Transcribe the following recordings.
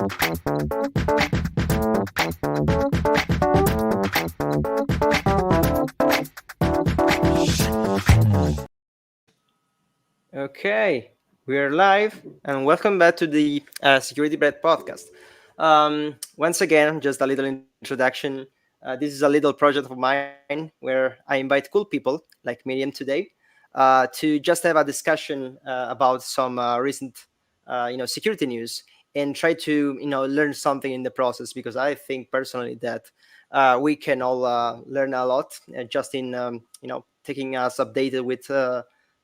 Okay, we are live, and welcome back to the Security Bread podcast. Once again, just a little introduction. This is a little project of mine where I invite cool people like Miriam today to just have a discussion about some recent, security news and try to, learn something in the process because I think personally that we can all learn a lot just in, taking us updated with.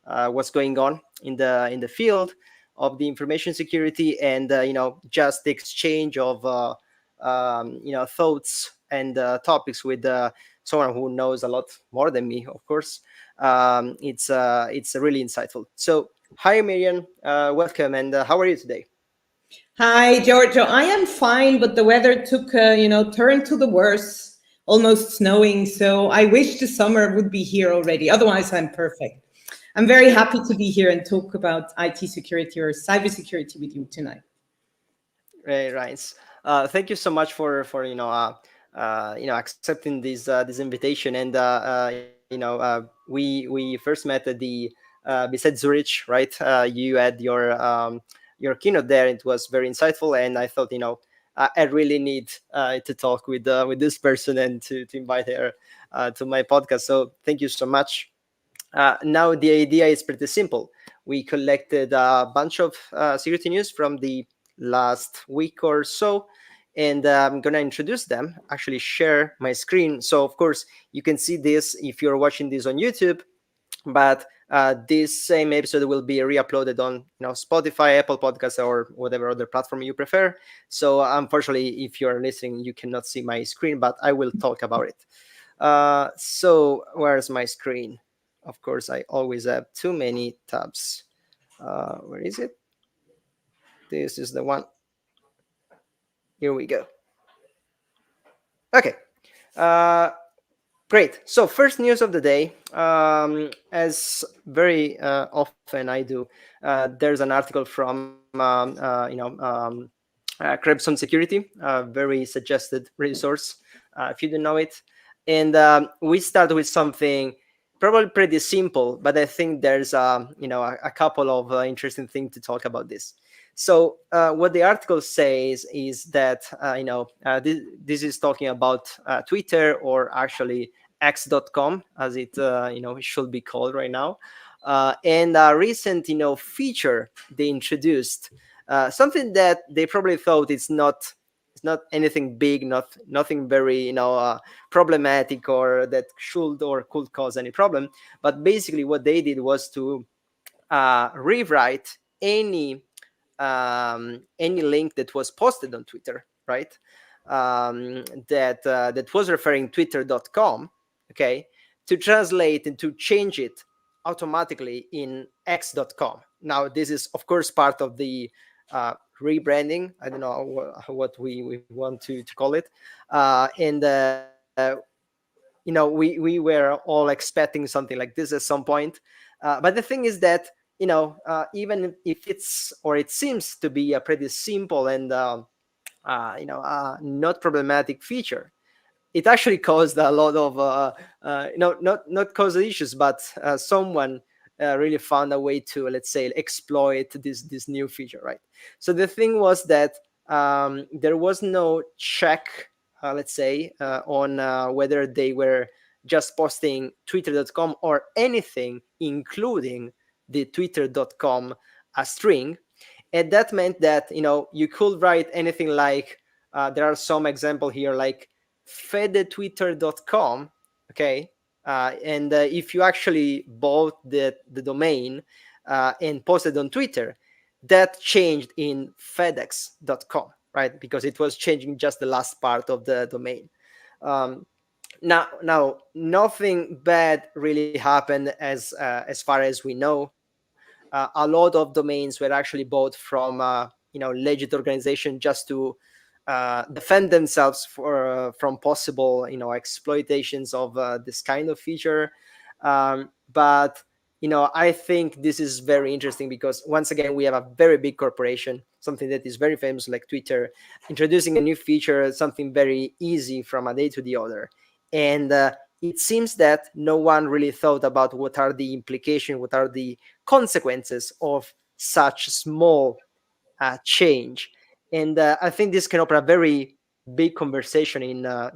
What's going on in the field of the information security and just the exchange of thoughts and topics with someone who knows a lot more than me, of course. It's really insightful. So hi Miriam, welcome, and how are you today? Hi, Giorgio. I am fine, but the weather took a, turn to the worse, almost snowing. So I wish the summer would be here already. Otherwise, I'm perfect. I'm very happy to be here and talk about IT security or cybersecurity with you tonight. Right. Thank you so much for accepting this invitation. And we first met at the beside Zurich, right? You had your keynote there. It was very insightful, and I thought I really need to talk with this person and to invite her to my podcast. So thank you so much. Now the idea is pretty simple. We collected a bunch of security news from the last week or so, and I'm gonna introduce them. Actually, share my screen. So of course you can see this if you're watching this on YouTube, but this same episode will be re-uploaded on Spotify, Apple Podcasts, or whatever other platform you prefer. So unfortunately, if you're listening, you cannot see my screen, but I will talk about it. So where's my screen? Of course, I always have too many tabs. Where is it? This is the one. Here we go. Okay. Uh, Great. So first news of the day, as very often I do, there's an article from Crimson Security, a very suggested resource if you don't know it. And we start with something probably pretty simple, but I think there's a couple of interesting things to talk about this. So what the article says is that this is talking about Twitter, or actually X.com, as it should be called right now, and a recent feature they introduced, something that they probably thought it's not anything big, nothing very problematic, or that should or could cause any problem. But basically what they did was to rewrite any link that was posted on Twitter, right? That was referring twitter.com, okay, to translate and to change it automatically in x.com. Now, this is of course part of the rebranding. I don't know what we want to call it, and we were all expecting something like this at some point. But the thing is that even if it seems to be a pretty simple and not problematic feature, it actually caused a lot of not caused issues, but someone really found a way to, let's say, exploit this new feature, right? So the thing was that there was no check, let's say, on whether they were just posting twitter.com or anything including the twitter.com a string. And that meant that you could write anything like there are some example here, like fedetwitter.com, okay. And if you actually bought the domain and posted on Twitter, that changed in fedex.com, right? Because it was changing just the last part of the domain. Now nothing bad really happened as far as we know. A lot of domains were actually bought from legit organization just to defend themselves from possible exploitations of this kind of feature. But I think this is very interesting because once again, we have a very big corporation, something that is very famous like Twitter, introducing a new feature, something very easy from a day to the other. And it seems that no one really thought about what are the implications, what are the consequences of such small change. And I think this can open a very big conversation in, uh,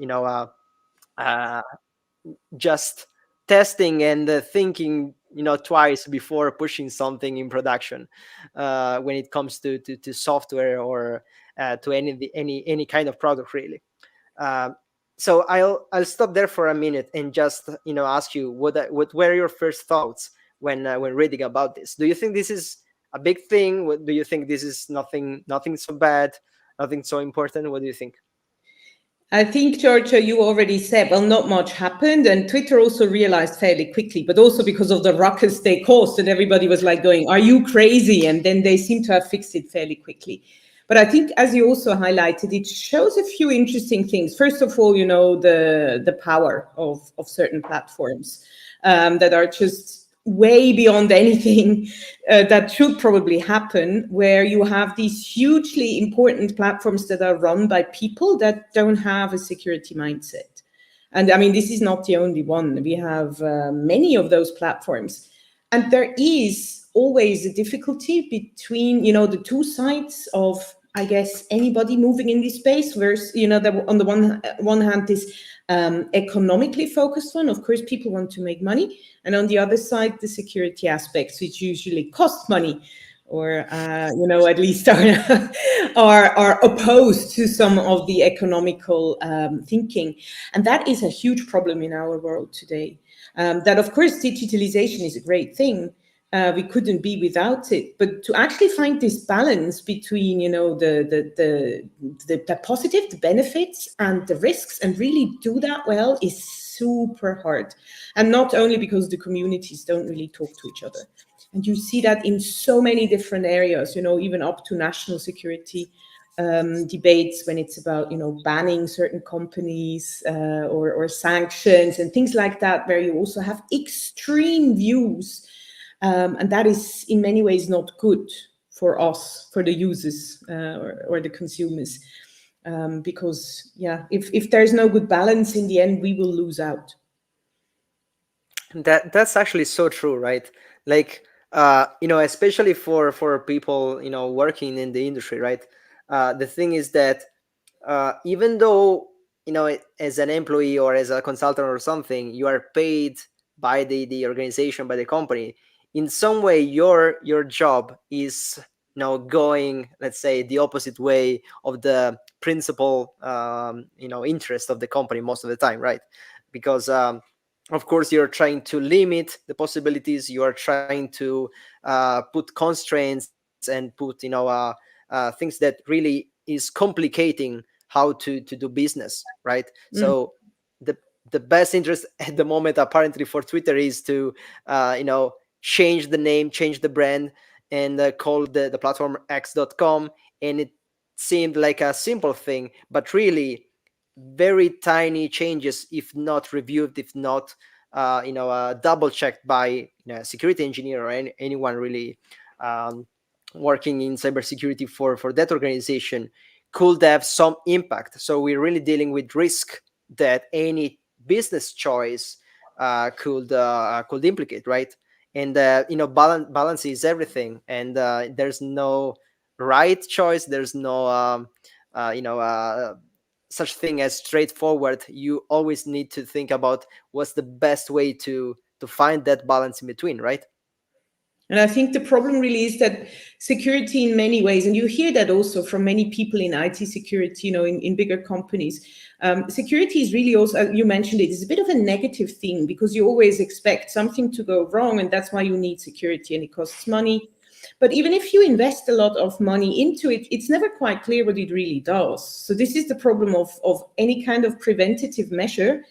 just testing and thinking twice before pushing something in production when it comes to software or to any kind of product really. um, so I'll stop there for a minute and just ask you what were your first thoughts when reading about this. Do you think this is a big thing? Do you think this is nothing so bad, nothing so important? What do you think? I think, Giorgio, you already said, well, not much happened. And Twitter also realized fairly quickly, but also because of the ruckus they caused, and everybody was like going, are you crazy? And then they seem to have fixed it fairly quickly. But I think, as you also highlighted, it shows a few interesting things. First of all, the power of certain platforms that are just way beyond anything that should probably happen, where you have these hugely important platforms that are run by people that don't have a security mindset. And I mean, this is not the only one. We have many of those platforms. And there is always a difficulty between, the two sides of, I guess, anybody moving in this space versus, on the one hand, this economically focused one. Of course, people want to make money. And on the other side, the security aspects, which usually cost money, or at least are opposed to some of the economical thinking. And that is a huge problem in our world today. That, of course, digitalization is a great thing. We couldn't be without it, but to actually find this balance between, the positive, the benefits, and the risks, and really do that well is super hard. And not only because the communities don't really talk to each other. And you see that in so many different areas, even up to national security debates when it's about, banning certain companies or sanctions and things like that, where you also have extreme views. And that is in many ways not good for us, for the users or the consumers. Because, yeah, if there's no good balance in the end, we will lose out. That's actually so true, right? Like, especially for people working in the industry, right? The thing is that even though as an employee or as a consultant or something, you are paid by the organization, by the company, in some way your job is going, let's say, the opposite way of the principal interest of the company most of the time, right? Because of course you're trying to limit the possibilities, you are trying to put constraints and put things that really is complicating how to do business, right? Mm. So the the best interest at the moment apparently for Twitter is to change the name, change the brand, and call the platform x.com. And it seemed like a simple thing, but really very tiny changes, if not reviewed, if not double checked by a security engineer or anyone really um, working in cybersecurity for that organization, could have some impact. So we're really dealing with risk that any business choice could implicate, right? And balance is everything, and there's no right choice. There's no such thing as straightforward. You always need to think about what's the best way to find that balance in between, right? And I think the problem really is that security in many ways, and you hear that also from many people in IT security, in bigger companies, security is really also, you mentioned it, is a bit of a negative thing because you always expect something to go wrong, and that's why you need security, and it costs money. But even if you invest a lot of money into it, it's never quite clear what it really does. So this is the problem of any kind of preventative measure,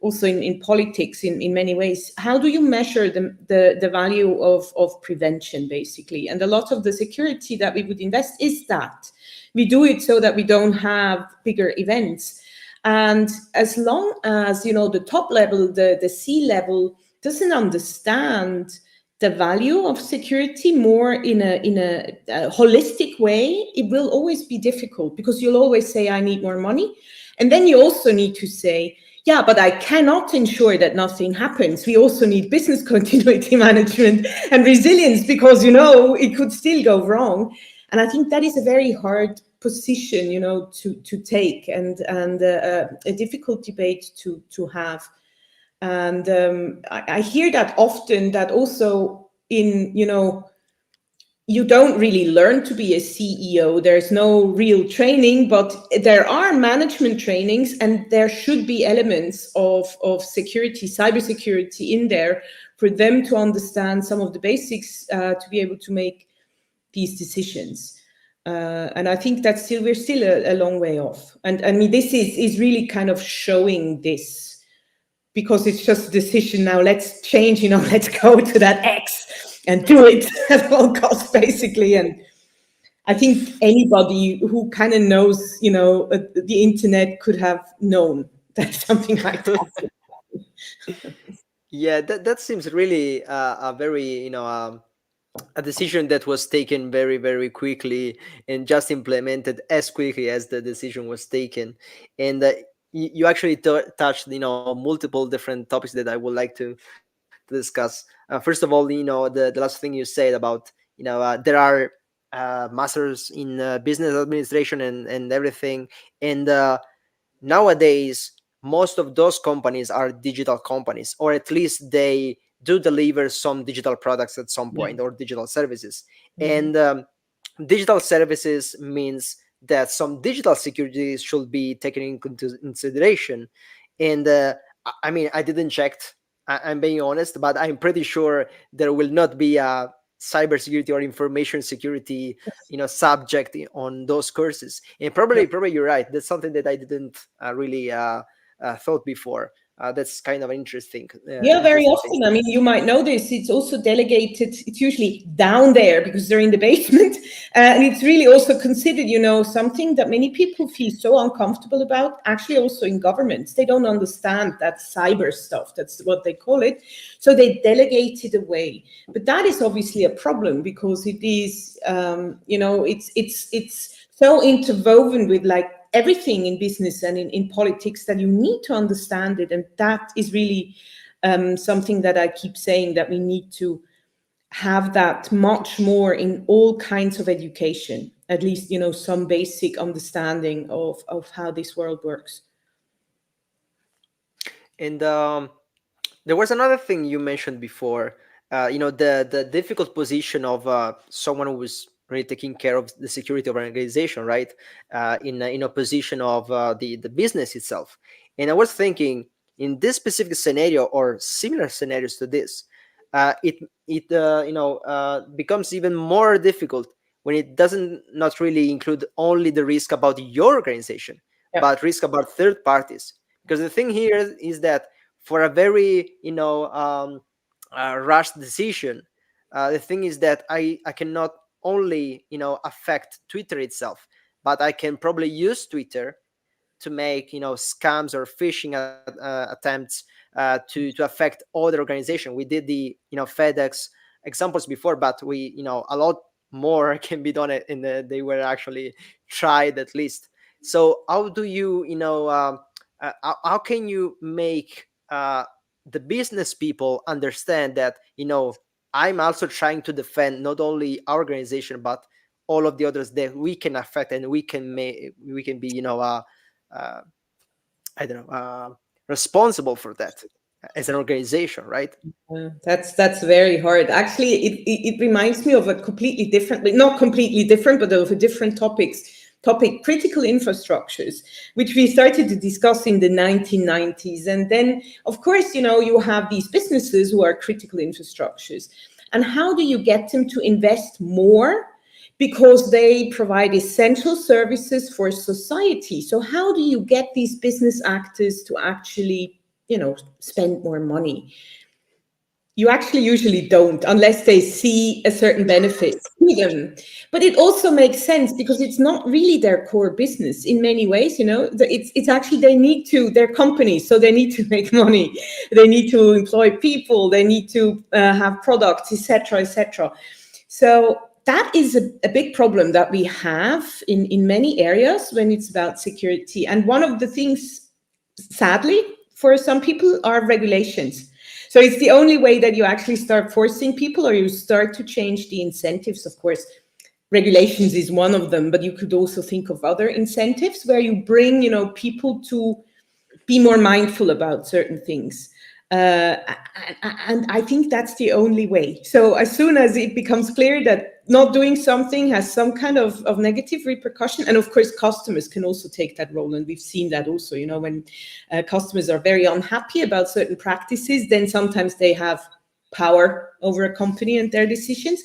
also in politics in many ways. How do you measure the value of prevention, basically? And a lot of the security that we would invest is that. We do it so that we don't have bigger events. And as long as, the top level, the C level, doesn't understand the value of security more in a holistic way, it will always be difficult, because you'll always say, I need more money. And then you also need to say, yeah, but I cannot ensure that nothing happens. We also need business continuity management and resilience, because, it could still go wrong. And I think that is a very hard position, to take, and a difficult debate to have. And I hear that often, that also in, you don't really learn to be a CEO. There's no real training, but there are management trainings, and there should be elements of security, cybersecurity in there, for them to understand some of the basics, to be able to make these decisions. And I think that we're still a long way off. And I mean, this is really kind of showing this, because it's just a decision now. Let's change, let's go to that X and do it at all costs, basically. And I think anybody who kind of knows, the internet could have known that something like that. Yeah, that seems really a very, a decision that was taken very, very quickly and just implemented as quickly as the decision was taken. And you actually touched, multiple different topics that I would like to discuss. First of all, the last thing you said about, there are masters in business administration and everything. And nowadays most of those companies are digital companies, or at least they do deliver some digital products at some Yeah. point, or digital services. Mhm. And digital services means that some digital security should be taken into consideration. And I mean, I didn't check, I'm being honest, but I'm pretty sure there will not be a cybersecurity or information security, subject on those courses. And probably you're right. That's something that I didn't really thought before. That's kind of Yeah, very interesting thing. often. I mean, you might know this. It's also delegated. It's usually down there because they're in the basement. And it's really also considered, something that many people feel so uncomfortable about, actually, also in governments. They don't understand that cyber stuff. That's what they call it. So they delegate it away. But that is obviously a problem, because it is, it's so interwoven with, like, everything in business and in politics, that you need to understand it. And that is really something that I keep saying, that we need to have that much more in all kinds of education, at least, some basic understanding of how this world works. And there was another thing you mentioned before, the difficult position of someone who was really taking care of the security of an organization, right? In a position of the business itself. And I was thinking, in this specific scenario or similar scenarios to this, it becomes even more difficult when it doesn't not really include only the risk about your organization, Yeah. but risk about third parties. Because the thing here is that for a very rushed decision, the thing is that I cannot only affect Twitter itself, but I can probably use Twitter to make scams or phishing attempts to affect other organization. We did the FedEx examples before, but we a lot more can be done, and they were actually tried at least. So how do you how can you make the business people understand that I'm also trying to defend not only our organization but all of the others that we can affect, and we can be uh, I don't know, responsible for that as an organization, right? That's very hard. Actually, it reminds me of a completely different, like, not completely different, but of a different topic, critical infrastructures, which we started to discuss in the 1990s. And then, of course, you have these businesses who are critical infrastructures. And how do you get them to invest more? Because they provide essential services for society. So how do you get these business actors to actually, spend more money? You actually usually don't unless they see a certain benefit to them. But it also makes sense because it's not really their core business in many ways. It's actually they need to, their companies, so they need to make money, they need to employ people, they need to have products, etc., etc. So that is a big problem that we have in many areas when it's about security. And one of the things, sadly, for some people are regulations. So it's the only way that you actually start forcing people, or you start to change the incentives. Of course, regulations is one of them, but you could also think of other incentives where you bring, people to be more mindful about certain things. Uh, and I think that's the only way. So as soon as it becomes clear that not doing something has some kind of negative repercussion, and of course customers can also take that role, and we've seen that also. When customers are very unhappy about certain practices, then sometimes they have power over a company and their decisions.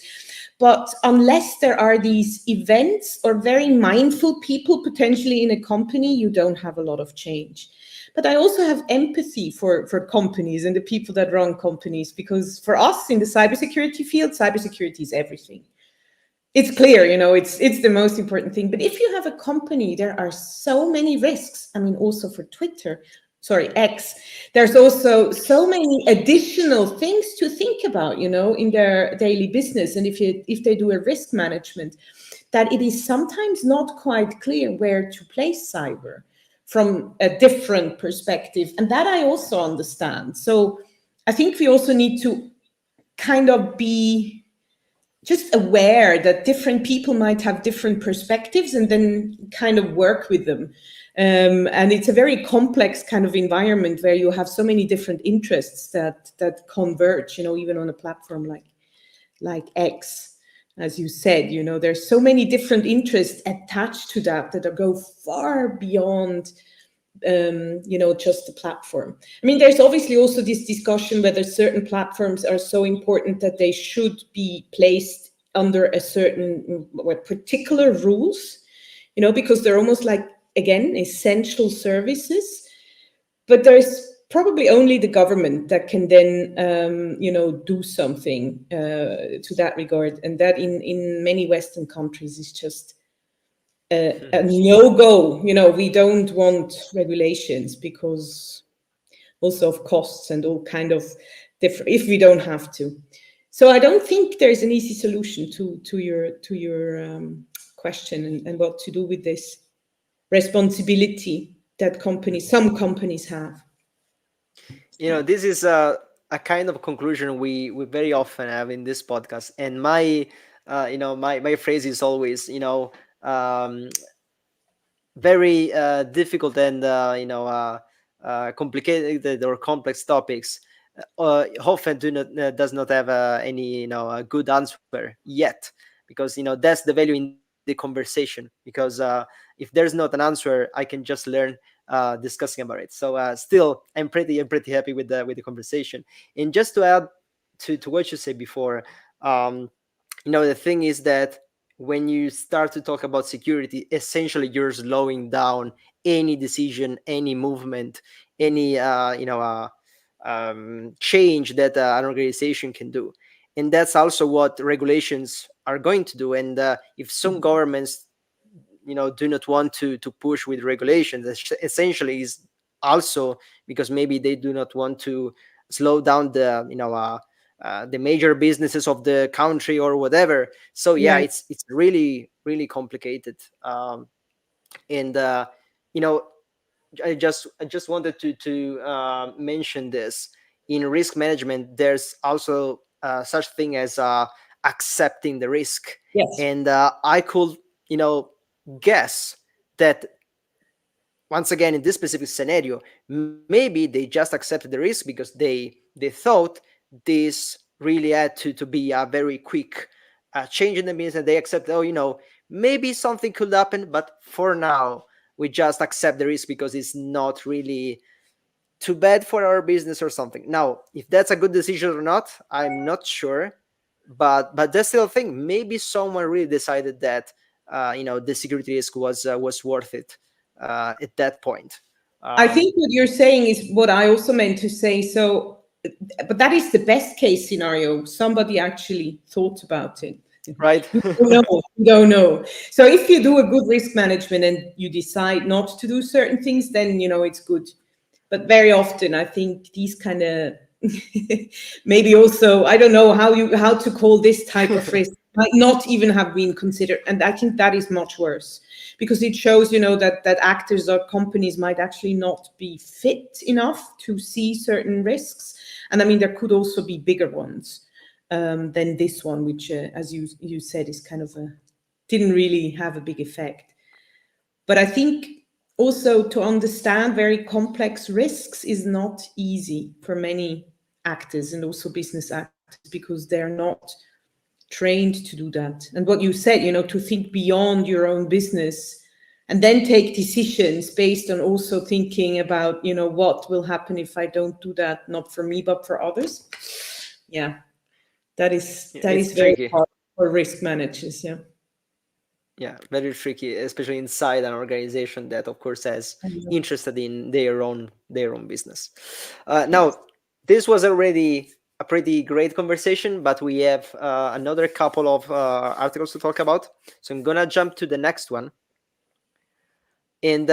But unless there are these events or very mindful people potentially in a company, you don't have a lot of change. But I also have empathy for companies and the people that run companies, because for us in the cybersecurity field, cybersecurity is everything. It's clear, it's the most important thing. But if you have a company, there are so many risks. I mean, also for Twitter, sorry, X, there's also so many additional things to think about, in their daily business. And if they do a risk management, that it is sometimes not quite clear where to place cyber from a different perspective. And that I also understand. So I think we also need to kind of be just aware that different people might have different perspectives, and then kind of work with them. And it's a very complex kind of environment where you have so many different interests that converge, even on a platform like X. As you said, there's so many different interests attached to that go far beyond just the platform. I mean, there's obviously also this discussion whether certain platforms are so important that they should be placed under a certain particular rules, because they're almost like, again, essential services. But there's probably only the government that can then, do something to that regard. And that in many Western countries is just a no-go. We don't want regulations because also of costs and all kind of different, if we don't have to. So I don't think there's an easy solution to your question, and what to do with this responsibility that some companies have. This is a kind of conclusion we very often have in this podcast. And my phrase is always, um, very difficult and complicated or complex topics often does not have any a good answer yet, because that's the value in the conversation. Because if there's not an answer, I can just learn discussing about it. So still, I'm pretty happy with the conversation. And just to add to what you said before, the thing is that when you start to talk about security, essentially you're slowing down any decision, any movement, any change that an organization can do. And that's also what regulations are going to do. And if some governments do not want to push with regulations, essentially is also because maybe they do not want to slow down the major businesses of the country or whatever. So yeah, Yeah. it's really complicated. And you know I just wanted to mention this. In risk management, there's also such thing as accepting the risk. Yes. And I could guess that, once again, in this specific scenario, maybe they just accepted the risk because they thought this really had to be a very quick change in the business, and they accept, oh, maybe something could happen, but for now we just accept the risk because it's not really too bad for our business or something. Now, if that's a good decision or not, I'm not sure, but that's still a thing. Maybe someone really decided that the security risk was worth it at that point. I Um, think what you're saying is what I also meant to say. So but that is the best case scenario. Somebody actually thought about it. Right. We don't know. We don't know. So if you do a good risk management and you decide not to do certain things, then it's good. But very often, I think these kind of maybe also, I don't know how to call this type of risk, might not even have been considered, and I think that is much worse, because it shows that actors or companies might actually not be fit enough to see certain risks. And I mean, there could also be bigger ones than this one, which as you said, is kind of didn't really have a big effect. But I think also to understand very complex risks is not easy for many actors and also business actors, because they're not trained to do that. And what you said, to think beyond your own business and then take decisions based on also thinking about, what will happen if I don't do that, not for me, but for others. Yeah, that is Yeah, that it's is very tricky. hard for risk managers. Yeah. Yeah, very tricky, especially inside an organization that, of course, has interested in their own business. Now, this was already a pretty great conversation, but we have another couple of articles to talk about. So I'm gonna jump to the next one, and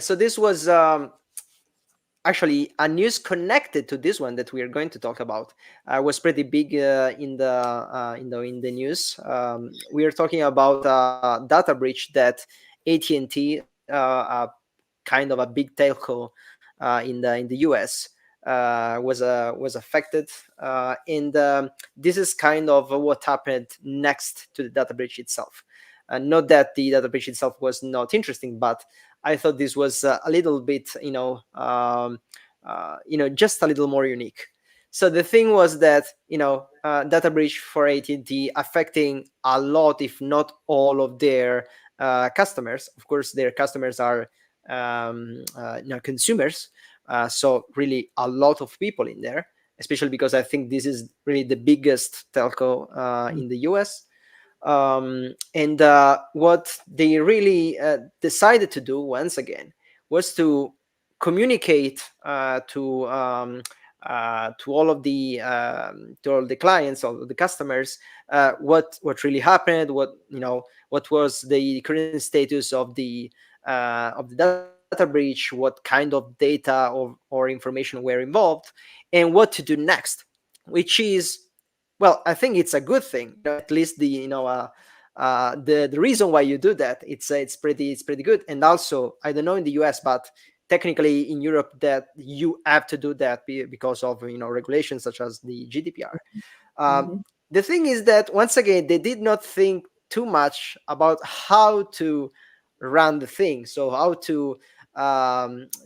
so this was actually a news connected to this one that we are going to talk about. Was pretty big in the news. We are talking about a data breach that AT&T, kind of a big telco in the US, was affected, and this is kind of what happened next to the data breach itself. Not that the data breach itself was not interesting, but I thought this was a little bit, just a little more unique. So the thing was that, data breach for AT&T affecting a lot, if not all, of their customers. Of course, their customers are consumers, so really a lot of people in there. Especially because I think this is really the biggest telco in the US. And what they really decided to do once again was to communicate to all the clients, all of the customers, what really happened, what was the current status of the data breach, what kind of data or information were involved, and what to do next, which is, well, I think it's a good thing. At least the reason why you do that, it's pretty good. And also, I don't know in the US, but technically in Europe, that you have to do that because of regulations such as the GDPR. Um, Mhm. the thing is that, once again, they did not think too much about how to run the thing, so how to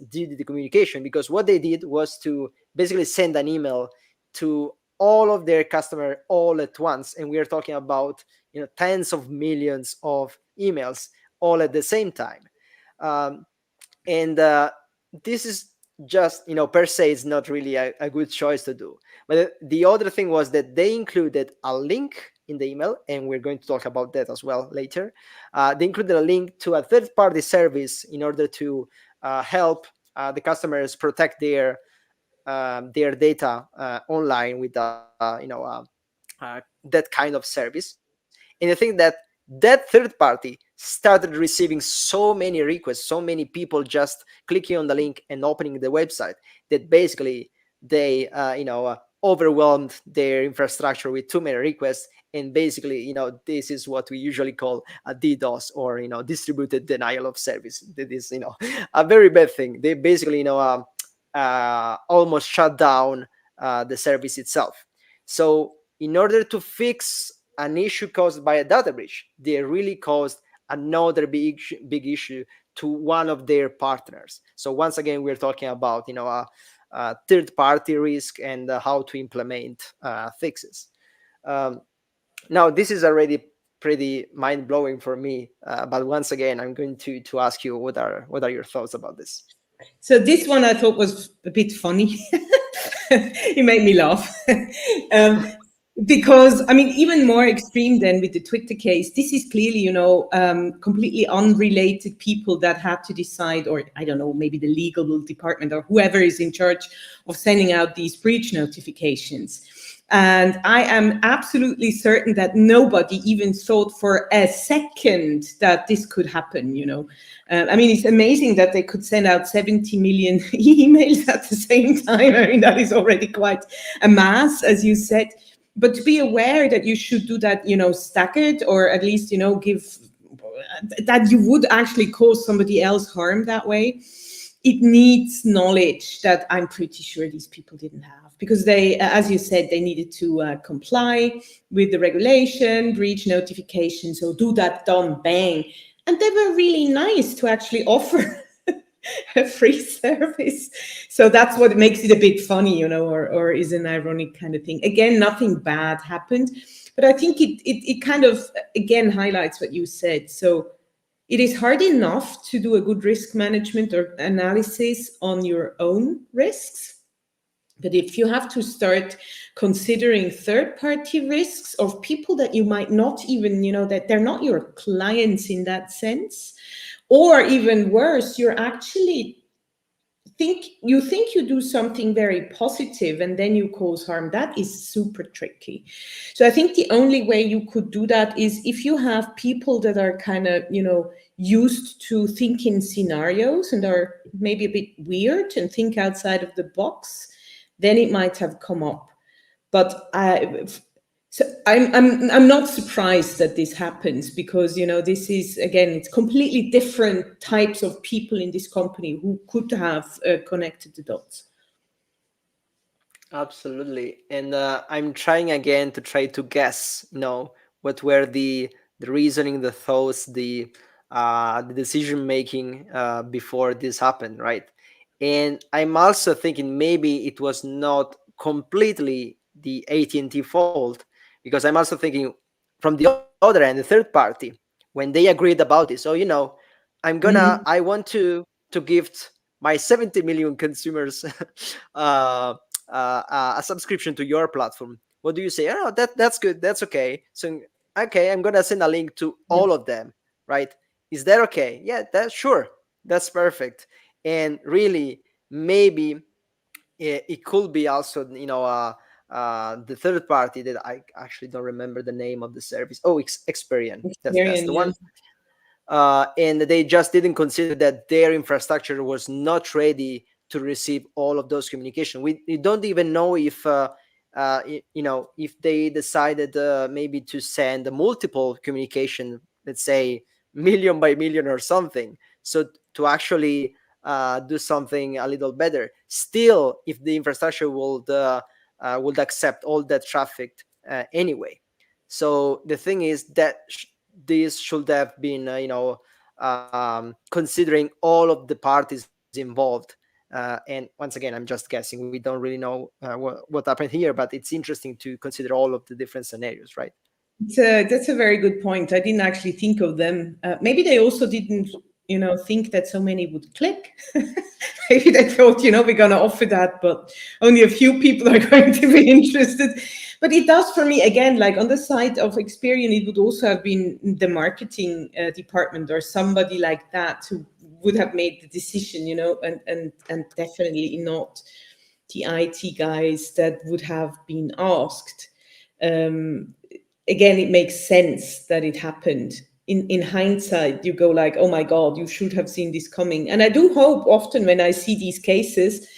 do the communication, because what they did was to basically send an email to all of their customer all at once, and we are talking about tens of millions of emails all at the same time. um, and this is just, per se, it's not really a good choice to do. But the other thing was that they included a link in the email, and we're going to talk about that as well later. They included a link to a third-party service in order to help the customers protect their data online with that kind of service. And I think that third party started receiving so many requests, so many people just clicking on the link and opening the website, that basically they overwhelmed their infrastructure with too many requests. And basically, this is what we usually call a DDoS, or distributed denial of service. That is a very bad thing. They basically almost shut down the service itself. So in order to fix an issue caused by a data breach, they really caused another big issue to one of their partners. So once again, we're talking about a third party risk, and how to implement fixes. Um, Now, this is already pretty mind blowing for me, but once again, I'm going to ask you, what are your thoughts about this? So this one I thought was a bit funny. It made me laugh. um, Because I mean, even more extreme than with the Twitter case, this is clearly, completely unrelated people that had to decide, or I don't know, maybe the legal department or whoever is in charge of sending out these breach notifications. And I am absolutely certain that nobody even thought for a second that this could happen. I mean, it's amazing that they could send out 70 million emails at the same time. I mean, that is already quite a mass, as you said. But to be aware that you should do that, staggered, or at least, give that you would actually cause somebody else harm that way. It needs knowledge that I'm pretty sure these people didn't have, because they, as you said, they needed to comply with the regulation, breach notification. So do that, done, bang. And they were really nice to actually offer a free service. So that's what makes it a bit funny, or is an ironic kind of thing. Again, nothing bad happened, but I think it kind of, again, highlights what you said. So it is hard enough to do a good risk management or analysis on your own risks. But if you have to start considering third party risks of people that you might not even, that they're not your clients in that sense, or even worse, you're actually think you do something very positive and then you cause harm, that is super tricky. So I think the only way you could do that is if you have people that are kind of used to think in scenarios and are maybe a bit weird and think outside of the box, then it might have come up. But I'm not surprised that this happens, because this is, again, it's completely different types of people in this company who could have connected the dots. Absolutely. And I'm trying again to try to guess, what were the reasoning, the thoughts, the decision making before this happened, right? And I'm also thinking maybe it was not completely the AT&T fault, because I'm also thinking from the other end, the third party, when they agreed about this. So, I Mhm. want to gift my 70 million consumers uh, a subscription to your platform. What do you say? Oh, that's good. That's okay. So okay, I'm gonna send a link to all of them, right? Is that okay? Yeah, that's sure. That's perfect. And really, maybe it could be also, the third party that I actually don't remember the name of the service. Oh, Experian. That's Experian, the yeah. one. And they just didn't consider that their infrastructure was not ready to receive all of those communication. We don't even know if if they decided maybe to send a multiple communication, let's say million by million or something, so to actually do something a little better. Still, if the infrastructure would accept all that traffic anyway. So the thing is that this should have been considering all of the parties involved. And once again, I'm just guessing. We don't really know what happened here, but it's interesting to consider all of the different scenarios, right? That's a very good point. I didn't actually think of them. Maybe they also didn't, think that so many would click. Maybe they thought, we're going to offer that, but only a few people are going to be interested. But it does, for me, again, like on the side of Experian, it would also have been the marketing department or somebody like that who would have made the decision, and definitely not the IT guys that would have been asked. Um, Again, it makes sense that it happened. In hindsight, you go like, oh my god, you should have seen this coming. And I do hope often when I see these cases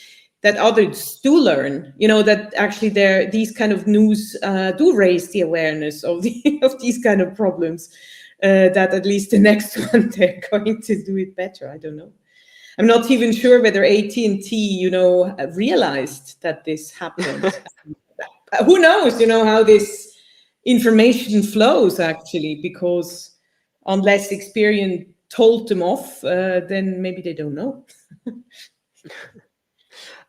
that others do learn, that actually there these kind of news do raise the awareness of of these kind of problems, that at least the next one they're going to do it better. I don't know. I'm not even sure whether AT&T, realized that this happened. Who knows, how this information flows actually, because unless Experian told them off, then maybe they don't know.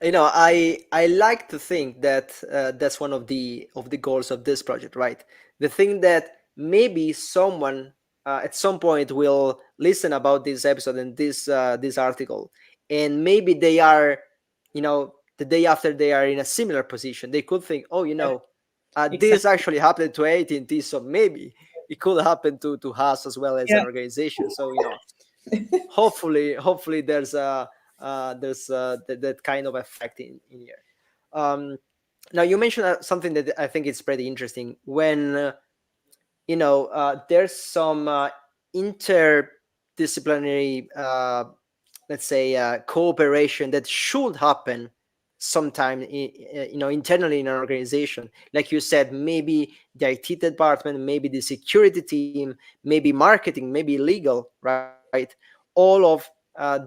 I like to think that that's one of the goals of this project, right? The thing that maybe someone at some point will listen about this episode and this article, and maybe they are, the day after they are in a similar position. They could think, oh, This Exactly. actually happened to AT&T, so maybe it could happen to us as well as an Yeah. organization. So hopefully there's that kind of effect in here. Um, Now you mentioned something that I think is pretty interesting when there's some interdisciplinary, let's say, cooperation that should happen sometime internally in an organization. Like you said, maybe the IT department, maybe the security team, maybe marketing, maybe legal, right? All of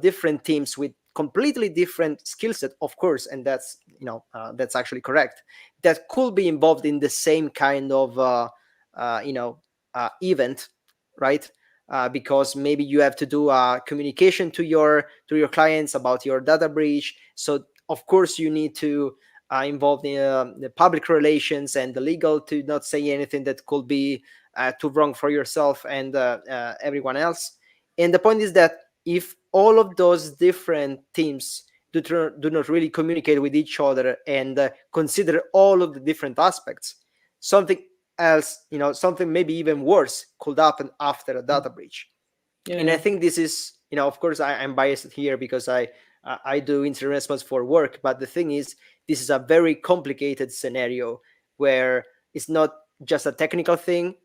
different teams with completely different skill set, of course, and that's actually correct, that could be involved in the same kind of event, right? Because maybe you have to do communication to your clients about your data breach. So of course you need to involve the public relations and the legal to not say anything that could be too wrong for yourself and everyone else. And the point is that if all of those different teams do not really communicate with each other and consider all of the different aspects, something else, something maybe even worse could happen after a data breach. And I Yeah. think this is, of course, I'm biased here because I do incident response for work, but the thing is, this is a very complicated scenario where it's not just a technical thing.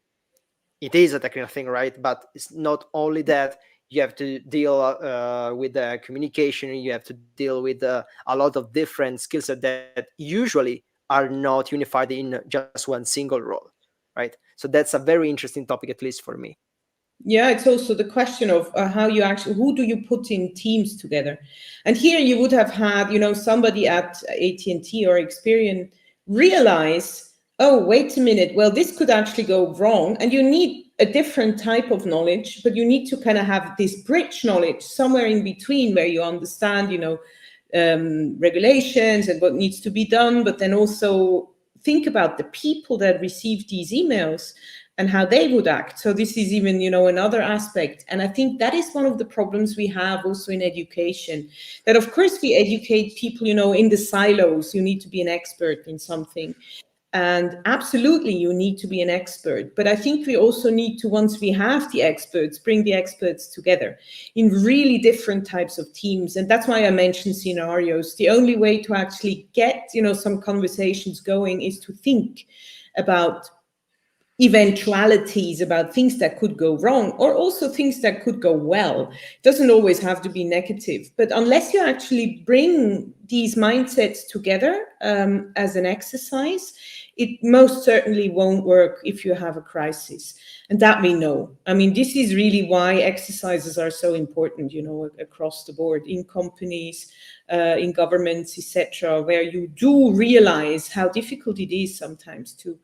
It is a technical thing, right? But it's not only that. You have to deal with the communication. You have to deal with a lot of different skill sets that usually are not unified in just one single role, right? So that's a very interesting topic, at least for me. Yeah, it's also the question of how you actually, who do you put in teams together? And here you would have had, somebody at AT&T or Experian realize, oh, wait a minute, well, this could actually go wrong. And you need a different type of knowledge, but you need to kind of have this bridge knowledge somewhere in between where you understand, regulations and what needs to be done, but then also think about the people that receive these emails and how they would act. So this is even, another aspect. And I think that is one of the problems we have also in education, that of course we educate people, in the silos. You need to be an expert in something. And absolutely, you need to be an expert. But I think we also need to, once we have the experts, bring the experts together in really different types of teams. And that's why I mentioned scenarios. The only way to actually get, some conversations going is to think about eventualities, about things that could go wrong, or also things that could go well. It doesn't always have to be negative, but unless you actually bring these mindsets together as an exercise, it most certainly won't work if you have a crisis. And that we know. I mean, this is really why exercises are so important, across the board, in companies, in governments, etc., where you do realize how difficult it is sometimes to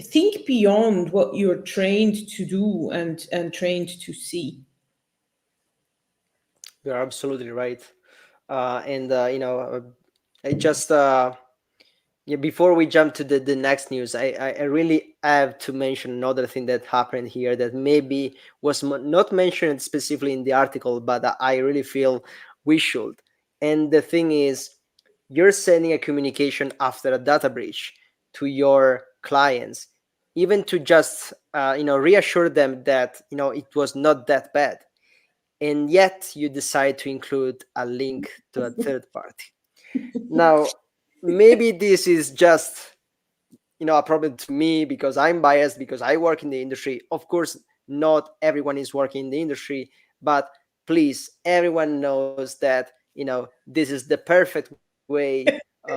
think beyond what you're trained to do and trained to see. You're absolutely right. And I just yeah, before we jump to the next news, I really have to mention another thing that happened here that maybe was not mentioned specifically in the article, but I really feel we should. And the thing is, you're sending a communication after a data breach to your clients, even to just reassure them that it was not that bad, and yet you decide to include a link to a third party. Now, maybe this is just a problem to me because I'm biased because I work in the industry. Of course, not everyone is working in the industry, but please, everyone knows that this is the perfect way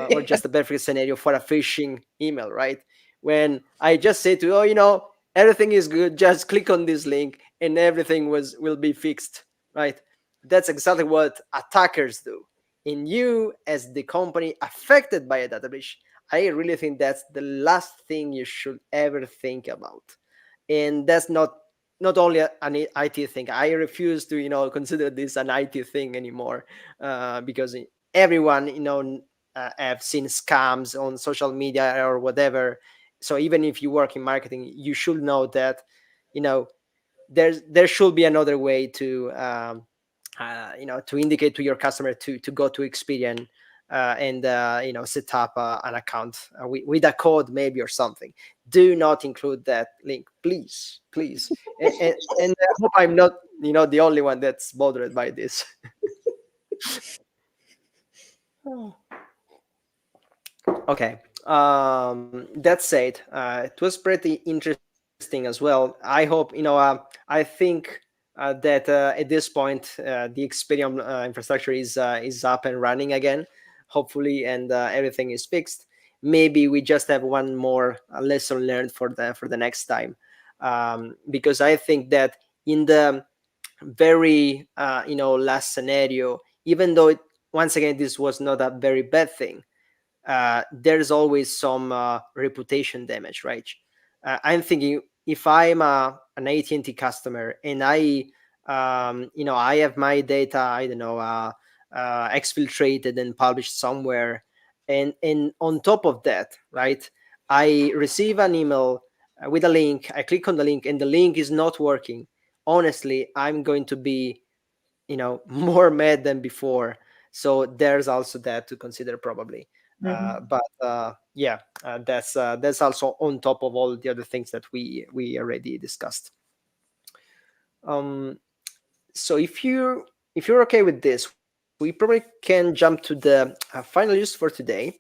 or just the perfect scenario for a phishing email, right? When I just say to you, oh, everything is good, just click on this link and everything will be fixed, right? That's exactly what attackers do. And you, as the company affected by a data breach, I really think that's the last thing you should ever think about. And that's not only an IT thing. I refuse to consider this an IT thing anymore, because everyone have seen scams on social media or whatever. So even if you work in marketing, you should know that you know there should be another way to to indicate to your customer to go to Experian and set up an account with a code maybe or something. Do not include that link, please, please. And I hope I'm not the only one that's bothered by this. Okay. That said, it was pretty interesting as well. I hope, I think that at this point, the Experian infrastructure is up and running again, hopefully, and everything is fixed. Maybe we just have one more lesson learned for the next time, because I think that in the very last scenario, even though once again this was not a very bad thing, there's always some reputation damage, right? I'm thinking if I'm an AT&T customer and I have my data, I don't know, exfiltrated and published somewhere, and on top of that, right, I receive an email with a link. I click on the link, and the link is not working. Honestly, I'm going to be more mad than before. So there's also that to consider probably. But yeah, that's also on top of all the other things that we already discussed. um so if you're okay with this, we probably can jump to the final news for today.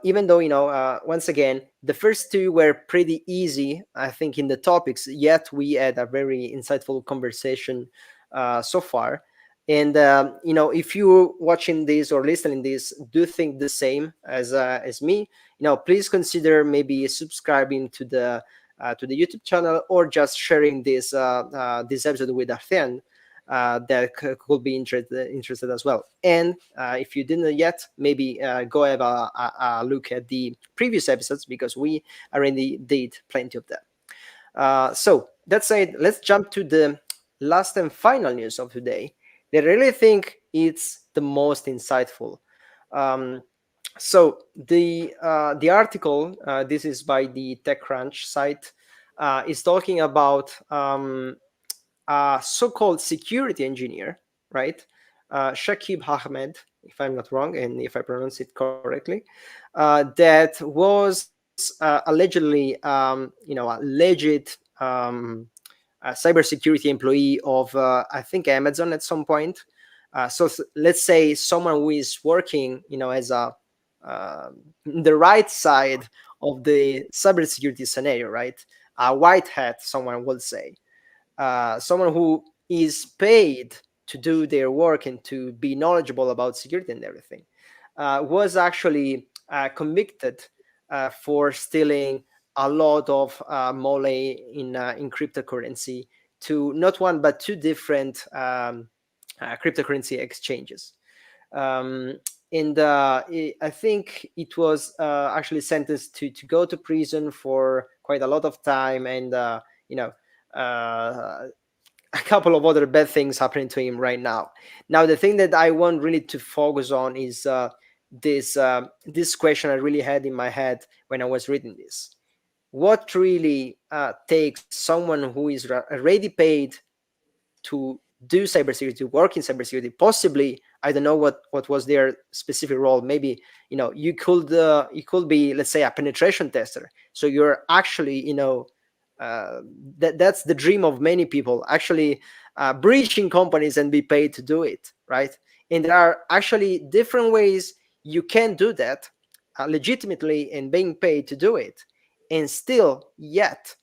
Even though once again the first two were pretty easy, I think, in the topics, yet we had a very insightful conversation so far. And if you watching this or listening this do think the same as me, please consider maybe subscribing to the YouTube channel, or just sharing this episode with a friend that could be interested as well. And if you didn't yet, maybe go have a look at the previous episodes, because we already did plenty of them. So that said, let's jump to the last and final news of today that I really think it's the most insightful. Um, so the article, this is by the TechCrunch site, is talking about a so-called security engineer, right? Shakib Ahmed, if I'm not wrong, and if I pronounce it correctly, that was allegedly, a legit cybersecurity employee of, I think, Amazon at some point. So let's say someone who is working, as a the right side of the cybersecurity scenario, right? A white hat, someone would say, someone who is paid to do their work and to be knowledgeable about security and everything, was actually convicted for stealing a lot of mole in cryptocurrency to not one but two different cryptocurrency exchanges. Um, and I think it was actually sentenced to go to prison for quite a lot of time, and you know a couple of other bad things happening to him right now. Now, the thing that I want really to focus on is this question I really had in my head when I was reading this. What really takes someone who is already paid to do cybersecurity, work in cybersecurity? Possibly, I don't know what was their specific role. Maybe you could be, let's say, a penetration tester. So you're actually uh, that's the dream of many people, actually breaching companies and be paid to do it, right? And there are actually different ways you can do that legitimately and being paid to do it, and still yet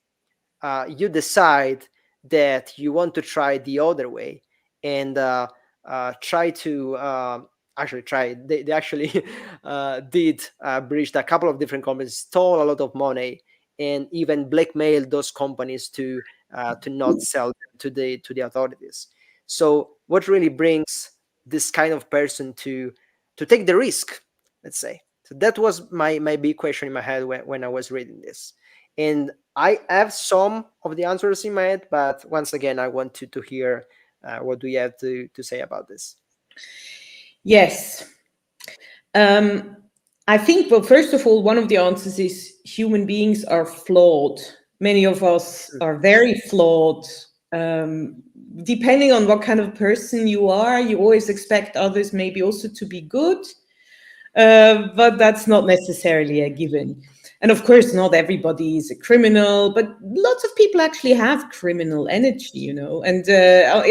you decide that you want to try the other way, and try to actually try they actually did breach a couple of different companies, stole a lot of money, and even blackmail those companies to not sell them to the authorities. So what really brings this kind of person to take the risk, let's say? So that was my big question in my head when I was reading this. And I have some of the answers in my head, but once again, I want to hear what do you have to say about this. Yes. Um, I think, well, first of all, one of the answers is human beings are flawed. Many of us are very flawed. Um, Depending on what kind of person you are, you always expect others maybe also to be good. But that's not necessarily a given. And of course, not everybody is a criminal, but lots of people actually have criminal energy, and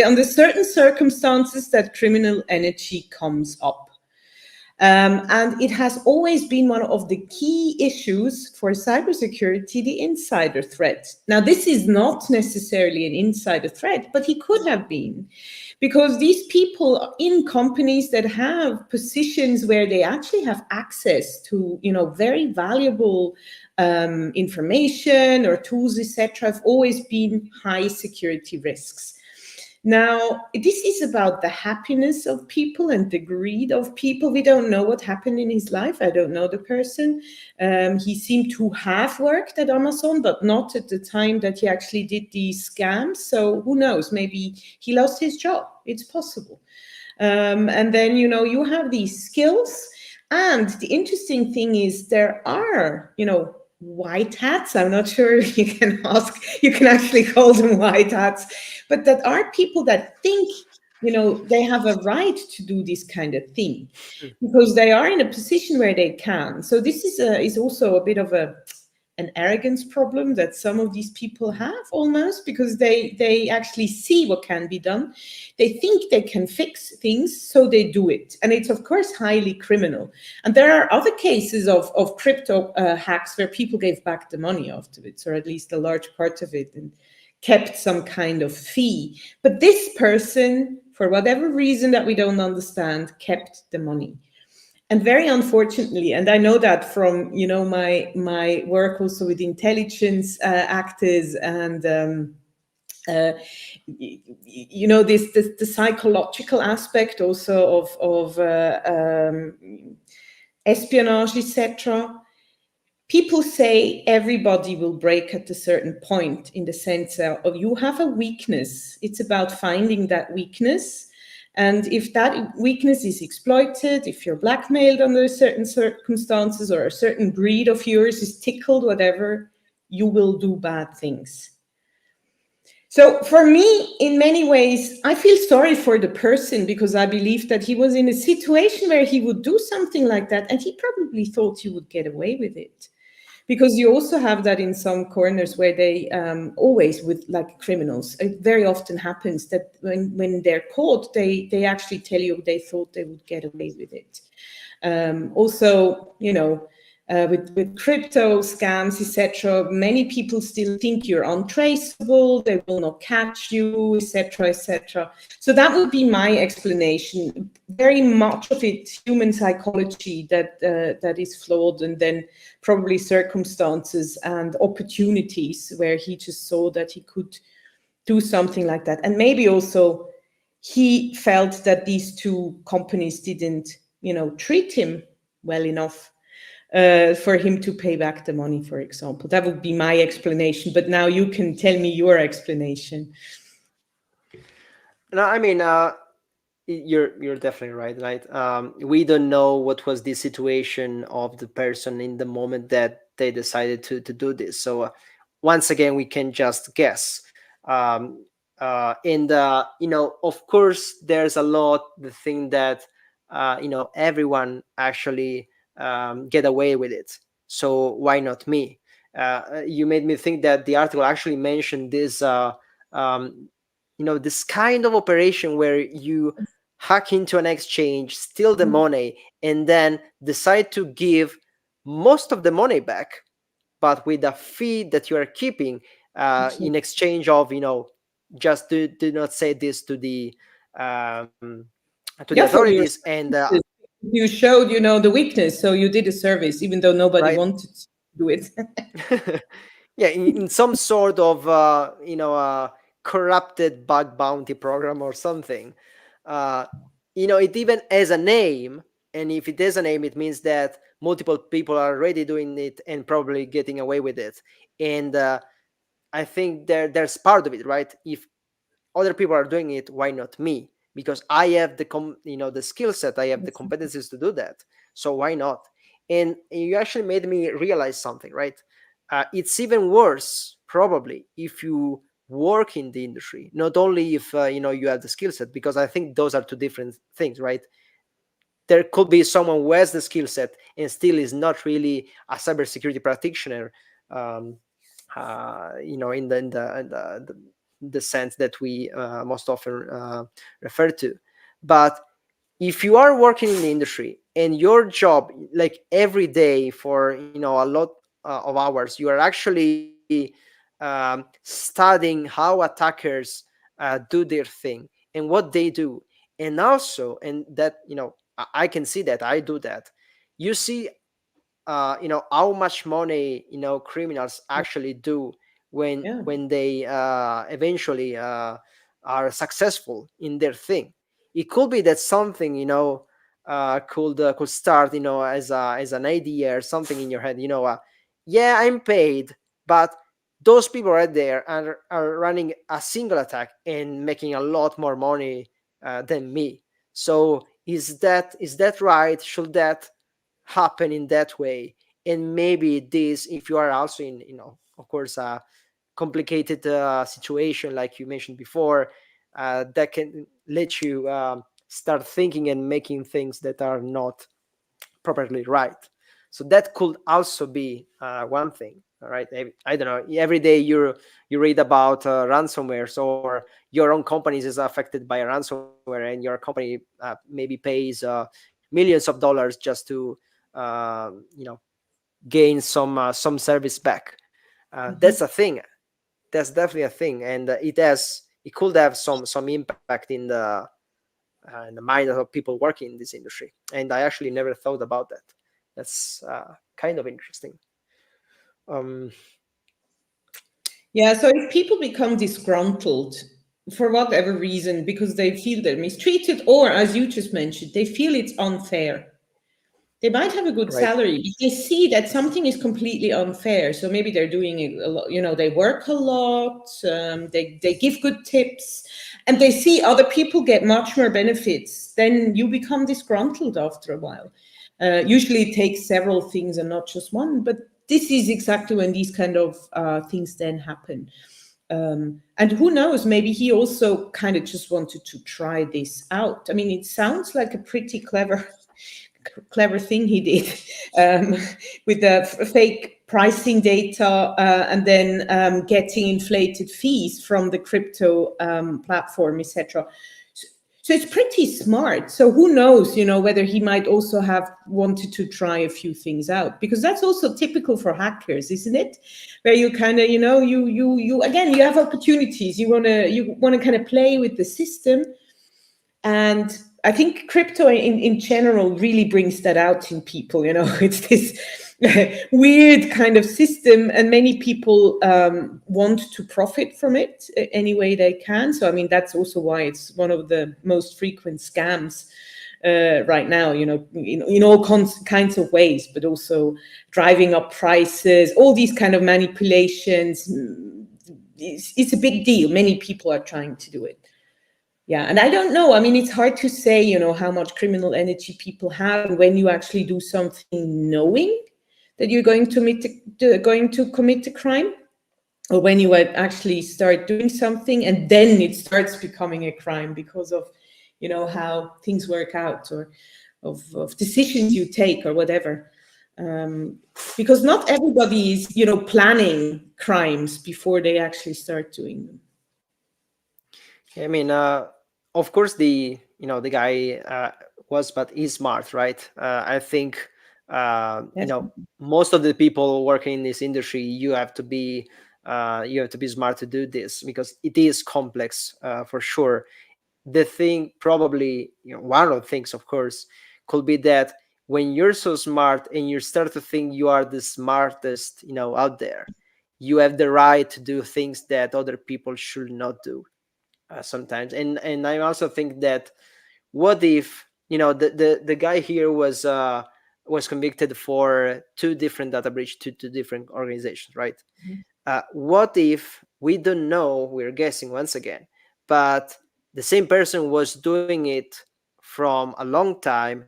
under certain circumstances, that criminal energy comes up. And it has always been one of the key issues for cybersecurity, the insider threat. Now, this is not necessarily an insider threat, but he could have been, because these people are in companies that have positions where they actually have access to, very valuable information or tools, etc., have always been high security risks. Now, this is about the happiness of people and the greed of people. We don't know what happened in his life. I don't know the person. He seemed to have worked at Amazon, but not at the time that he actually did these scams. So who knows? Maybe he lost his job. It's possible. And then, you have these skills. And the interesting thing is there are, white hats. I'm not sure if you can actually call them white hats, but that are people that think, they have a right to do this kind of thing Mm. because they are in a position where they can. So this is also a bit of an arrogance problem that some of these people have, almost, because they actually see what can be done. They think they can fix things, so they do it, and it's of course highly criminal. And there are other cases of crypto hacks where people gave back the money afterwards, or at least a large part of it, and kept some kind of fee. But this person, for whatever reason that we don't understand, kept the money. And very unfortunately, and I know that from my work also with intelligence actors, and uh, this the psychological aspect also of espionage, etc. People say everybody will break at a certain point, in the sense of you have a weakness. It's about finding that weakness. And if that weakness is exploited, if you're blackmailed under certain circumstances, or a certain greed of yours is tickled, whatever, you will do bad things. So for me, in many ways, I feel sorry for the person, because I believe that he was in a situation where he would do something like that, and he probably thought he would get away with it. Because you also have that in some corners where they always, with like criminals, it very often happens that when they're caught, they actually tell you they thought they would get away with it. Also, with crypto scams, etc., many people still think you're untraceable, they will not catch you, etc., etc. So that would be my explanation. Very much of it human psychology that is flawed, and then probably circumstances and opportunities where he just saw that he could do something like that. And maybe also he felt that these two companies didn't, treat him well enough for him to pay back the money, for example. That would be my explanation. But now you can tell me your explanation. No, I mean, you're definitely right, right? We don't know what was the situation of the person in the moment that they decided to do this. So once again, we can just guess. Um, and of course, there's a lot the thing that everyone actually get away with it. So why not me? You made me think that the article actually mentioned this. Um, this kind of operation where you hack into an exchange, steal the money, and then decide to give most of the money back, but with a fee that you are keeping in exchange of, just do not say this um, to the Yeah, for your authorities, and services, you showed, the weakness, so you did a service, even though nobody right. wanted to do it. Yeah, in some sort of corrupted bug bounty program or something. uh, it even has a name, and if it has a name, it means that multiple people are already doing it and probably getting away with it. And I think there's part of it, right? If other people are doing it, why not me? Because I have the skill set, I have the competencies to do that. So why not? And you actually made me realize something, right? It's even worse probably if you work in the industry, not only if you have the skill set, because I think those are two different things, right? there could be someone who has the skill set and still is not really a cybersecurity practitioner, um, in the sense that we most often refer to. But if you are working in the industry and your job, like every day for a lot of hours, you are actually studying how attackers do their thing and what they do, and also, and that I can see that I do that. You see how much money criminals actually do when Yeah. they eventually are successful in their thing. It could be that something could start as an idea or something in your head. Yeah, I'm paid, but those people right there are running a single attack and making a lot more money than me. So is that right? Should that happen in that way? And maybe this, if you are also in of course a complicated situation like you mentioned before, that can let you start thinking and making things that are not properly right. So that could also be one thing. All right, I don't know, every day you read about ransomwares, or your own company is affected by a ransomware, and your company maybe pays millions of dollars just to uh, you know gain some service back. That's Mhm. a thing. That's definitely a thing, and it could have some impact in the mind of people working in this industry. And I actually never thought about that. That's kind of interesting. um Yeah, so if people become disgruntled for whatever reason because they feel they're mistreated, or as you just mentioned, they feel it's unfair, they might have a good right. salary, but they see that something is completely unfair. So maybe they're doing it a lot, they work a lot, they give good tips, and they see other people get much more benefits. Then you become disgruntled after a while. Usually it takes several things and not just one, but this is exactly when these kind of things then happen. And who knows, maybe he also kind of just wanted to try this out. I mean, it sounds like a pretty clever thing he did, um, with the fake pricing data, and then getting inflated fees from the crypto platform, etc. So, so it's pretty smart. So who knows, whether he might also have wanted to try a few things out, because that's also typical for hackers, isn't it? Where you kind of, you again, you have opportunities. You want to kind of play with the system, and I think crypto in general really brings that out in people. It's this weird kind of system, and many people want to profit from it any way they can. So, I mean, that's also why it's one of the most frequent scams right now, in all kinds of ways, but also driving up prices, all these kind of manipulations. It's a big deal. Many people are trying to do it. Yeah, and I don't know. I mean, it's hard to say, how much criminal energy people have, and when you actually do something knowing that you're going to commit a crime, or when you would actually start doing something and then it starts becoming a crime because of, how things work out, or of decisions you take, or whatever. Um, because not everybody is, planning crimes before they actually start doing them. I mean, of course, the guy was, but is smart, right? I think most of the people working in this industry, you have to be smart to do this, because it is complex, for sure. The thing, probably, one of the things, of course, could be that when you're so smart and you start to think you are the smartest out there, you have the right to do things that other people should not do sometimes. And I also think that, what if the guy here was convicted for two different data breach to two different organizations, right? What if, we don't know, we're guessing once again, but the same person was doing it from a long time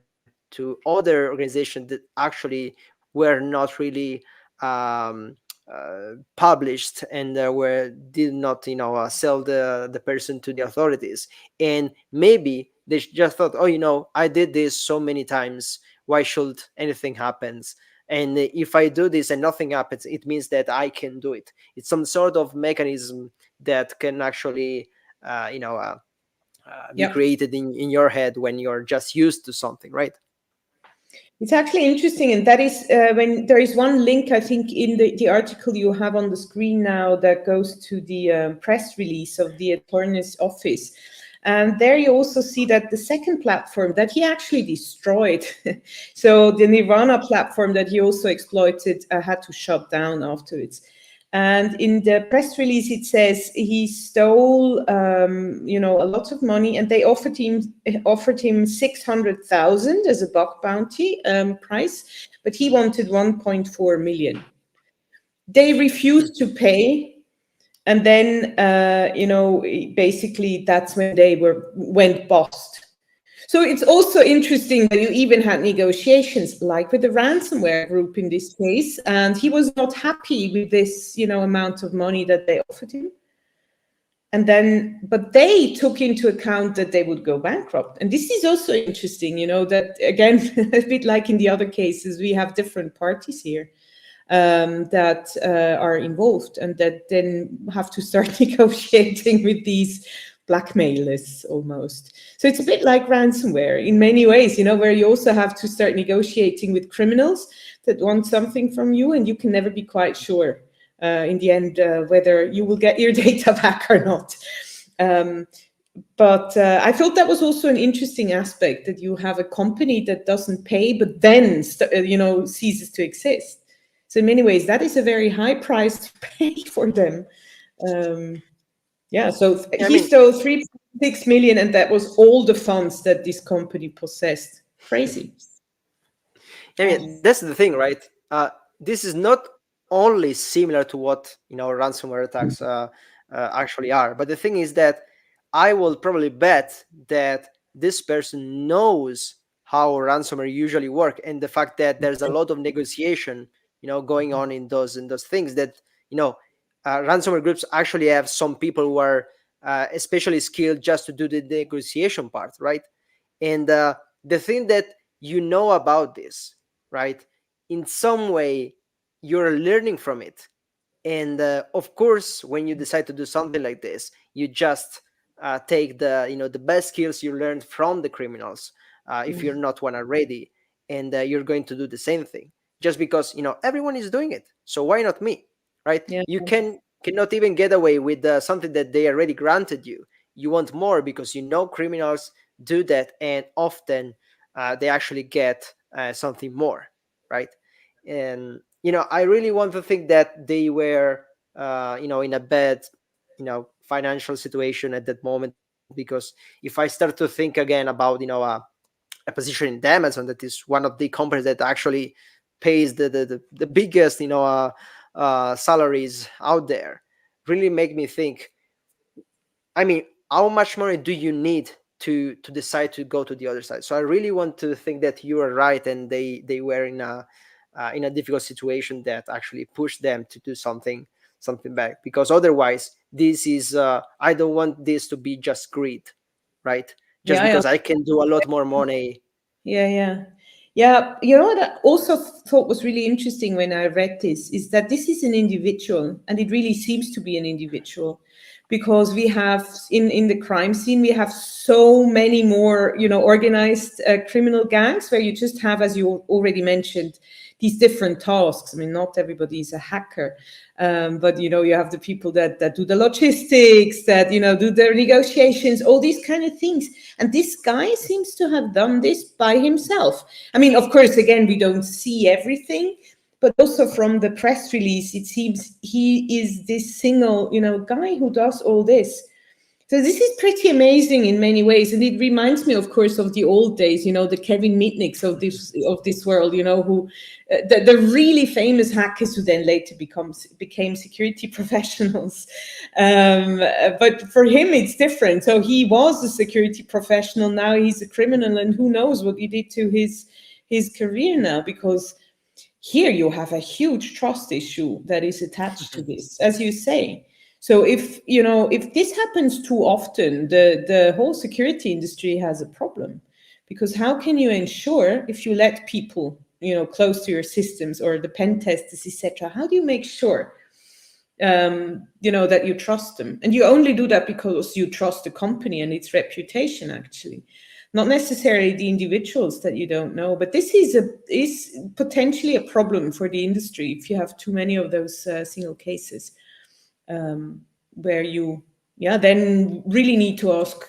to other organizations that actually were not really published, and did not sell the person to the authorities, and maybe They just thought, oh, I did this so many times. Why should anything happens? And if I do this and nothing happens, it means that I can do it. It's some sort of mechanism that can actually, uh, you know, uh, be Yeah. created in your head when you're just used to something, right? It's actually interesting, and that is when there is one link, I think, in the article you have on the screen now that goes to the press release of the attorney's office. And there you also see that the second platform that he actually destroyed, so the Nirvana platform that he also exploited, had to shut down afterwards. And in the press release, it says he stole, a lot of money, and they offered him 600,000 as a bug bounty price, but he wanted 1.4 million. They refused to pay, and then basically that's when they went bust. So it's also interesting that you even had negotiations, like with the ransomware group in this case, and he was not happy with this, amount of money that they offered him. And then, but they took into account that they would go bankrupt. And this is also interesting, that again, a bit like in the other cases, we have different parties here that are involved and that then have to start negotiating with these blackmailers almost. So it's a bit like ransomware in many ways, where you also have to start negotiating with criminals that want something from you, and you can never be quite sure in the end whether you will get your data back or not. But I thought that was also an interesting aspect, that you have a company that doesn't pay, but then ceases to exist. So in many ways, that is a very high price to pay for them. Um, yeah, so I he mean, stole 3.6 million, and that was all the funds that this company possessed. Crazy. that's the thing, right? This is not only similar to what ransomware attacks actually are, but the thing is that I will probably bet that this person knows how ransomware usually work, and the fact that there's a lot of negotiation, going on in those things that you know ransomware groups actually have some people who are especially skilled just to do the negotiation part, right? And the thing that about this, right, in some way you're learning from it. And of course, when you decide to do something like this, you just take the best skills you learned from the criminals, if you're not one already, and you're going to do the same thing, just because everyone is doing it, so why not me, right? Yeah, You cannot even get away with something that they already granted you. You want more because criminals do that, and often they actually get something more, right? And I really want to think that they were in a bad financial situation at that moment, because if I start to think again about a position in the Amazon, that is one of the companies that actually pays the biggest salaries out there, really make me think. I mean, how much money do you need to decide to go to the other side? So I really want to think that you are right, and they were in a difficult situation that actually pushed them to do something back. Because otherwise, this is I don't want this to be just greed, right? Just yeah, yeah. because I can do a lot more money. Yeah, yeah. Yeah, what I also thought was really interesting when I read this is that this is an individual, and it really seems to be an individual, because we have in the crime scene, we have so many more, organized criminal gangs where you just have, as you already mentioned, these different tasks. I mean, not everybody is a hacker, but you have the people that do the logistics, that do the negotiations, all these kind of things. And this guy seems to have done this by himself. I mean, of course, again, we don't see everything, but also from the press release, it seems he is this single, guy who does all this. So this is pretty amazing in many ways, and it reminds me, of course, of the old days. The Kevin Mitnicks of this world. Who the really famous hackers who then later became security professionals. But for him, it's different. So he was a security professional. Now he's a criminal, and who knows what he did to his career now, because here you have a huge trust issue that is attached to this, as you say. So if this happens too often, the whole security industry has a problem, because how can you ensure, if you let people close to your systems or the pen testers, etc., how do you make sure that you trust them? And you only do that because you trust the company and its reputation, actually, not necessarily the individuals that you don't know. But this is potentially a problem for the industry if you have too many of those single cases, where you then really need to ask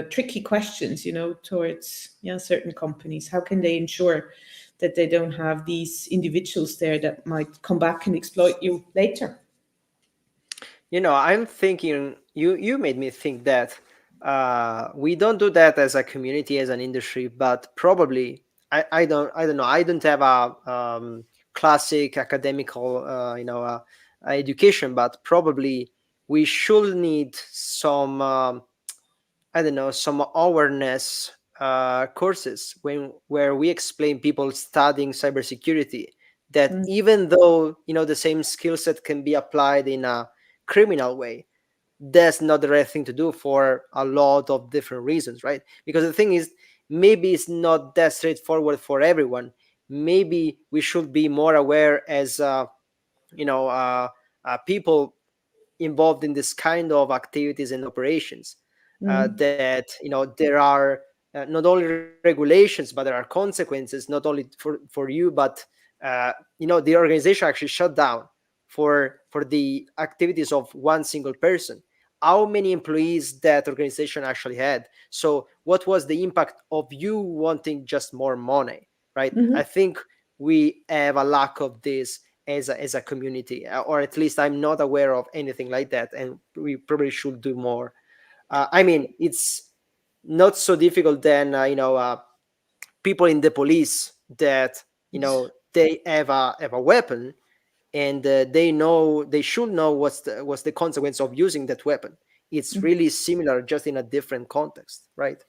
tricky questions, towards certain companies. How can they ensure that they don't have these individuals there that might come back and exploit you later? I'm thinking you made me think that we don't do that as a community, as an industry, but probably I don't know. I don't have a classic academical education, but probably we should need some I don't know, some awareness courses where we explain people studying cybersecurity that Mm. even though the same skill set can be applied in a criminal way, that's not the right thing to do for a lot of different reasons, right? Because the thing is, maybe it's not that straightforward for everyone. Maybe we should be more aware as you know uh, people involved in this kind of activities and operations, Mm. that there are not only regulations but there are consequences, not only for you, but the organization actually shut down for the activities of one single person. How many employees that organization actually had? So what was the impact of you wanting just more money, right? I Mhm. think we have a lack of this as a community, or at least I'm not aware of anything like that, and we probably should do more. I mean, it's not so difficult than people in the police that they have a weapon, and they should know what's the consequence of using that weapon. It's really similar, just in a different context, right?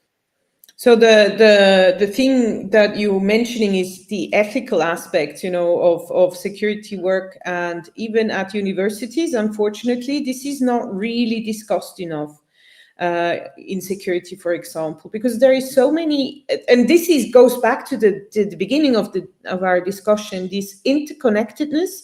So the thing that you're mentioning is the ethical aspect, of security work, and even at universities, unfortunately, this is not really discussed enough in security, for example, because there is so many, and this is goes back to the beginning of our discussion, this interconnectedness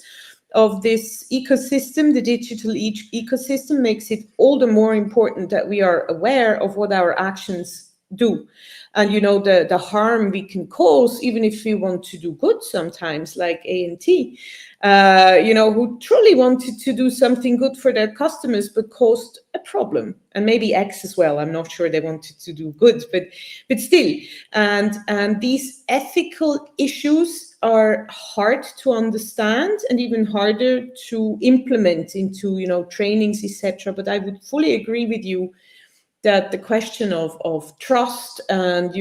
of this ecosystem. The digital ecosystem makes it all the more important that we are aware of what our actions do, and the harm we can cause, even if we want to do good sometimes, like A&T, who truly wanted to do something good for their customers but caused a problem, and maybe X as well. I'm not sure they wanted to do good, but still. And these ethical issues are hard to understand and even harder to implement into trainings, etc. But I would fully agree with you that the question of trust and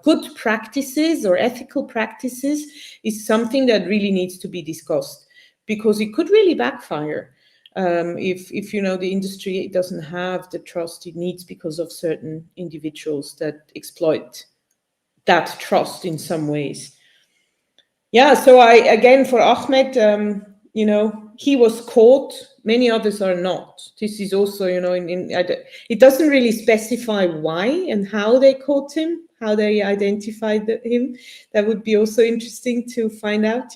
good practices or ethical practices is something that really needs to be discussed, because it could really backfire, if the industry doesn't have the trust it needs because of certain individuals that exploit that trust in some ways. Yeah, so I again, for Ahmed, he was caught. Many others are not. This is also, it doesn't really specify why and how they caught him, how they identified him. That would be also interesting to find out,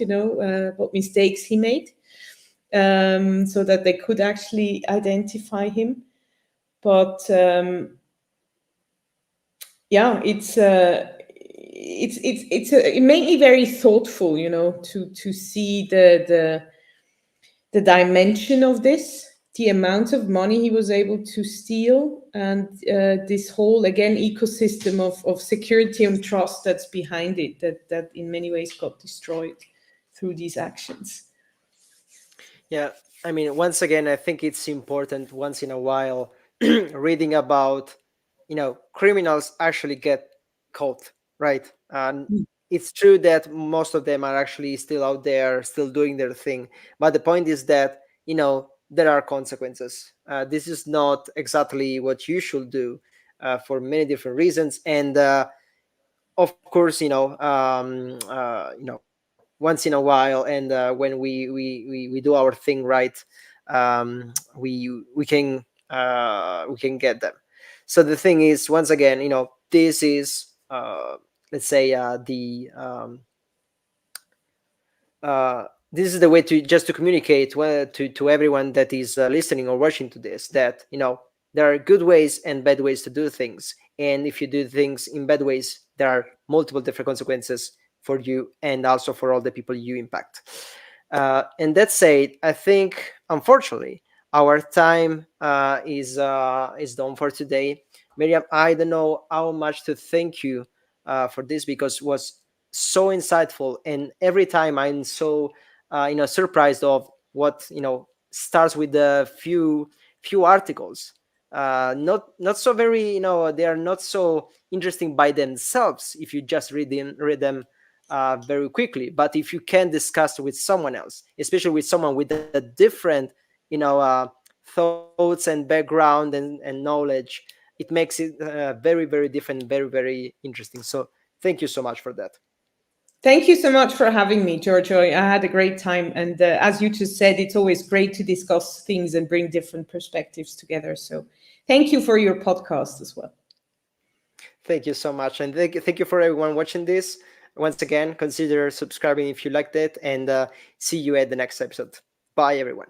what mistakes he made, so that they could actually identify him. But yeah, it made me very thoughtful, to see the dimension of this, the amount of money he was able to steal, and this whole, again, ecosystem of security and trust that's behind it, that in many ways got destroyed through these actions. Yeah, I mean, once again, I think it's important once in a while reading about, criminals actually get caught, right? And it's true that most of them are actually still out there, still doing their thing. But the point is that, there are consequences. This is not exactly what you should do for many different reasons. And of course, once in a while, and when we do our thing right, we can get them. So the thing is, once again, this is, let's say, this is the way to just to communicate, to everyone that is listening or watching to this, that there are good ways and bad ways to do things, and if you do things in bad ways, there are multiple different consequences for you and also for all the people you impact. And that said, I think, unfortunately, our time is done for today. Miriam, I don't know how much to thank you for this, because it was so insightful, and every time I'm so surprised of what starts with a few articles, not so very, they are not so interesting by themselves if you just read them very quickly. But if you can discuss with someone else, especially with someone with a different thoughts and background and knowledge, it makes it very, very different, very, very interesting. So thank you so much for that. Thank you so much for having me, Giorgio. I had a great time. And as you just said, it's always great to discuss things and bring different perspectives together. So thank you for your podcast as well. Thank you so much, and thank you for everyone watching this. Once again, consider subscribing if you liked it, and see you at the next episode. Bye, everyone.